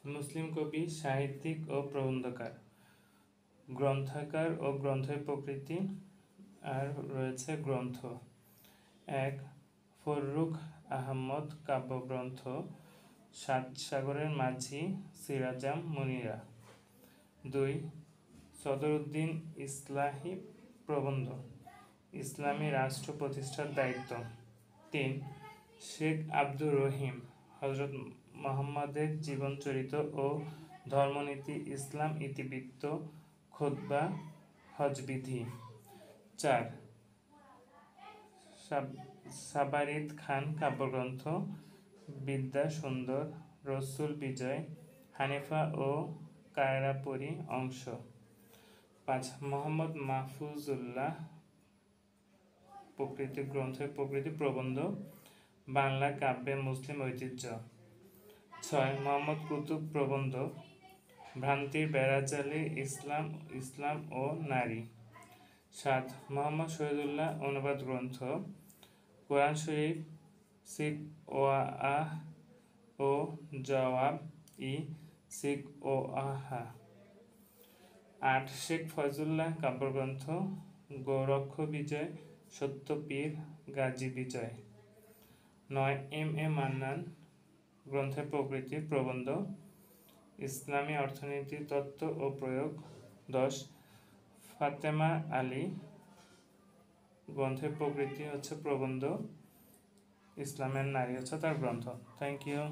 মুসলিম কবি, সাহিত্যিক ও প্রবন্ধকার, গ্রন্থাকার ও গ্রন্থের প্রকৃতি, আর রয়েছে গ্রন্থ। ১. ফররুখ আহমদ কাব্যগ্রন্থ, সাত সাগরের মাঝি, সিরাজাম মুনিরা। ২. সদরুদ্দীন ইসলাহি প্রবন্ধ, ইসলামী রাষ্ট্র প্রতিষ্ঠার দায়িত্ব। ৩. শেখ আব্দুর রহিম, হজরত মুহাম্মদের জীবনচরিত ও ধর্মনীতি, ইসলাম ইতিবৃত্ত, খুতবা, হজবিধি। ৪. সাবারিদ খান কাব্যগ্রন্থ, বিদ্যা সুন্দর, রসুল বিজয়, হানিফা ও কায়রাপুরী অংশ। ৫. মোহাম্মদ মাহফুজুল্লাহ প্রকৃতি প্রবন্ধ, বাংলা কাব্যে মুসলিম ঐতিহ্য। ৬. মোহাম্মদ কুতুব প্রবন্ধ, ভ্রান্তির বেড়াজালে ইসলাম ও নারী। ৭. মোহাম্মদ শহীদুল্লাহ অনুবাদ গ্রন্থ, কোরআন শরীফ, সিক ওয়াআহ ও জওয়াব ই সিক ওয়াহা। ৮. শেখ ফয়জুল্লাহ কাব্যগ্রন্থ, গৌরক্ষ বিজয়, সত্যপীর, গাজী বিজয়। ৯. এম এ মান্নান গ্রন্থের প্রকৃতি প্রবন্ধ, ইসলামী অর্থনীতি তত্ত্ব ও প্রয়োগ। ১০. ফাতেমা আলী গ্রন্থের প্রকৃতি প্রবন্ধ, ইসলামের নারী তার গ্রন্থ। Thank you.